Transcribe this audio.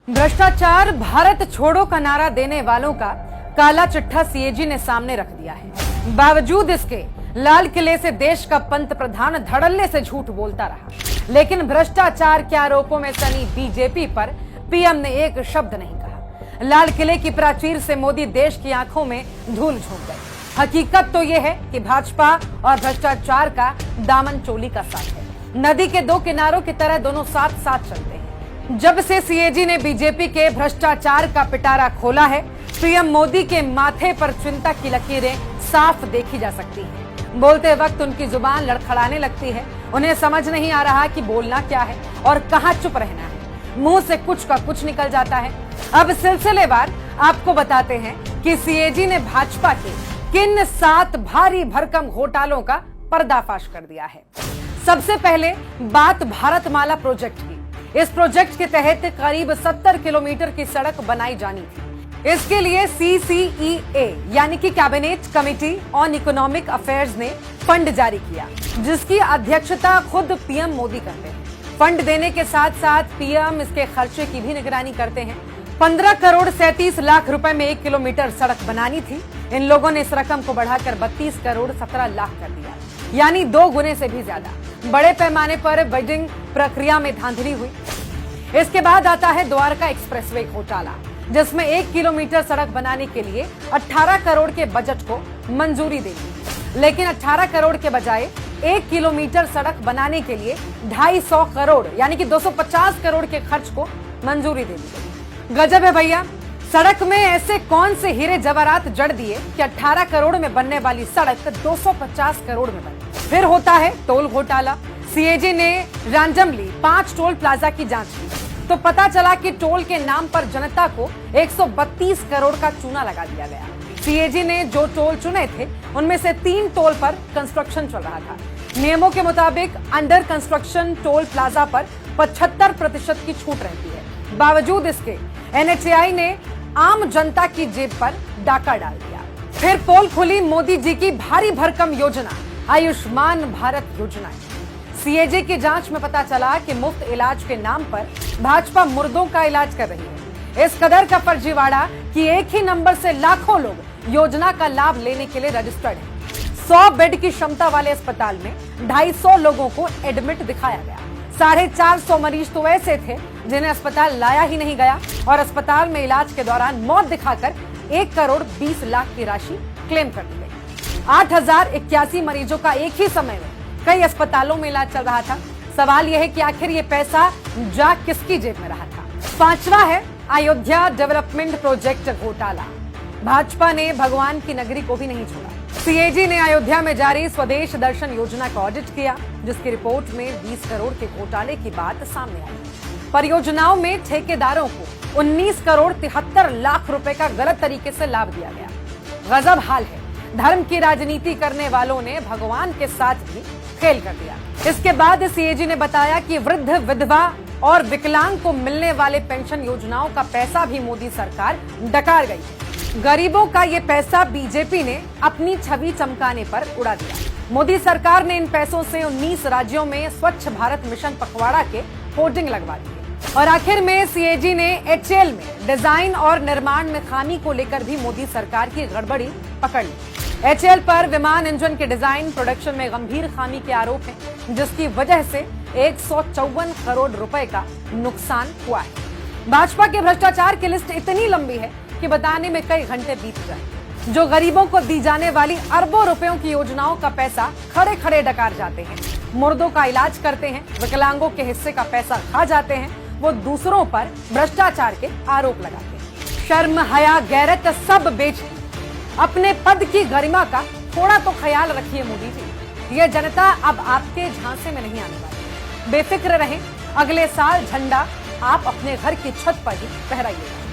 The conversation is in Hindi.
भ्रष्टाचार भारत छोड़ो का नारा देने वालों का काला चिट्ठा सीएजी ने सामने रख दिया है। बावजूद इसके लाल किले से देश का पंत प्रधान धड़ल्ले से झूठ बोलता रहा, लेकिन भ्रष्टाचार के आरोपों में सनी बीजेपी पर पीएम ने एक शब्द नहीं कहा। लाल किले की प्राचीर से मोदी देश की आंखों में धूल झोंक गए। हकीकत तो यह है कि भाजपा और भ्रष्टाचार का दामन चोली का साथ है। नदी के दो किनारों की तरह दोनों साथ साथ चलते हैं। जब से सीएजी ने बीजेपी के भ्रष्टाचार का पिटारा खोला है, पीएम मोदी के माथे पर चिंता की लकीरें साफ देखी जा सकती हैं। बोलते वक्त उनकी जुबान लड़खड़ाने लगती है। उन्हें समझ नहीं आ रहा कि बोलना क्या है और कहां चुप रहना है। मुंह से कुछ का कुछ निकल जाता है। अब सिलसिलेवार आपको बताते हैं कि सीएजी ने भाजपा के किन 7 भारी भरकम घोटालों का पर्दाफाश कर दिया है। सबसे पहले बात भारतमाला प्रोजेक्ट की। इस प्रोजेक्ट के तहत करीब 70 किलोमीटर की सड़क बनाई जानी थी। इसके लिए CCEA यानी कि cabinet committee on economic affairs ने फंड जारी किया, जिसकी अध्यक्षता खुद पीएम मोदी करते हैं। फंड देने के साथ साथ पीएम इसके खर्चे की भी निगरानी करते हैं। 15 करोड़ 37 लाख रुपए में 1 किलोमीटर सड़क बनानी थी। इन लोगों ने इस रकम को बढ़ाकर 32 करोड़ 17 लाख कर दिया, यानी 2 गुने से भी ज्यादा। बड़े पैमाने पर बिडिंग प्रक्रिया में धांधली हुई। इसके बाद आता है द्वारका एक्सप्रेसवे घोटाला, जिसमें 1 किलोमीटर सड़क बनाने के लिए 18 करोड़ के बजट को मंजूरी दे दी, लेकिन 18 करोड़ के बजाय 1 किलोमीटर सड़क बनाने के लिए 250 करोड़ यानी कि 250 करोड़ के खर्च को मंजूरी दे दी गई। गजब है भैया। सड़क में ऐसे कौन से हीरे जवाहरात जड़ दिए कि 18 करोड़ में बनने वाली सड़क 250 करोड़ में बनी। फिर होता है टोल घोटाला। सीएजी ने रैंडमली 5 टोल प्लाजा की जांच की, तो पता चला कि टोल के नाम पर जनता को 132 करोड़ का चूना लगा दिया गया। सीएजी ने जो टोल चुने थे, उनमें से 3 टोल पर कंस्ट्रक्शन चल रहा था। नियमों के मुताबिक अंडर कंस्ट्रक्शन टोल प्लाजा पर 75% की छूट रहती है। बावजूद इसके NHAI ने आम जनता की जेब पर डाका डाल दिया। फिर पोल खुली मोदी जी की भारी भरकम योजना आयुष्मान भारत योजना। सीएजी की जांच में पता चला कि मुफ्त इलाज के नाम पर भाजपा मुर्दों का इलाज कर रही है। इस कदर का फर्जीवाड़ा कि एक ही नंबर से लाखों लोग योजना का लाभ लेने के लिए रजिस्टर्ड हैं। 100 बेड की क्षमता वाले अस्पताल में 250 लोगों को एडमिट दिखाया गया। 450 मरीज तो ऐसे थे जिन्हें अस्पताल लाया ही नहीं गया और अस्पताल में इलाज के दौरान मौत दिखाकर 1 करोड़ 20 लाख की राशि क्लेम कर दी गई। 8081 मरीजों का एक ही समय में कई अस्पतालों में इलाज चल रहा था। सवाल यह है कि आखिर ये पैसा जा किसकी जेब में रहा था। 5वां है अयोध्या डेवलपमेंट प्रोजेक्ट घोटाला। भाजपा ने भगवान की नगरी को भी नहीं छोड़ा। सीएजी ने अयोध्या में जारी स्वदेश दर्शन योजना का ऑडिट किया, जिसकी रिपोर्ट में 20 करोड़ के घोटाले की बात सामने आई। परियोजनाओं में ठेकेदारों को 19 करोड़ 73 लाख रुपए का गलत तरीके से लाभ दिया गया। गजब हाल है। धर्म की राजनीति करने वालों ने भगवान के साथ भी खेल कर दिया। इसके बाद सीएजी ने बताया कि वृद्ध, विधवा और विकलांग को मिलने वाले पेंशन योजनाओं का पैसा भी मोदी सरकार डकार गई। गरीबों का ये पैसा बीजेपी ने अपनी छवि चमकाने पर उड़ा दिया। मोदी सरकार ने इन पैसों से 19 राज्यों में स्वच्छ भारत मिशन पखवाड़ा के होर्डिंग लगवा दिए। और आखिर में सीएजी ने HAL में डिजाइन और निर्माण में खामी को लेकर भी मोदी सरकार की गड़बड़ी पकड़ ली। HAL पर विमान इंजन के डिजाइन प्रोडक्शन में गंभीर खामी के आरोप हैं, जिसकी वजह से 154 करोड़ रुपए का नुकसान हुआ है। भाजपा के भ्रष्टाचार की लिस्ट इतनी लंबी है कि बताने में कई घंटे बीत जाए। जो गरीबों को दी जाने वाली अरबों रुपयों की योजनाओं का पैसा खड़े खड़े डकार जाते हैं, मुर्दों का इलाज करते हैं, विकलांगों के हिस्से का पैसा खा जाते हैं, वो दूसरों पर भ्रष्टाचार के आरोप लगाते हैं। शर्म, हया, गैरत सब बेच अपने पद की गरिमा का थोड़ा तो ख्याल रखिए मोदी जी। ये जनता अब आपके झांसे में नहीं आने वाली। बेफिक्र रहें, अगले साल झंडा आप अपने घर की छत पर ही फहराइएगा।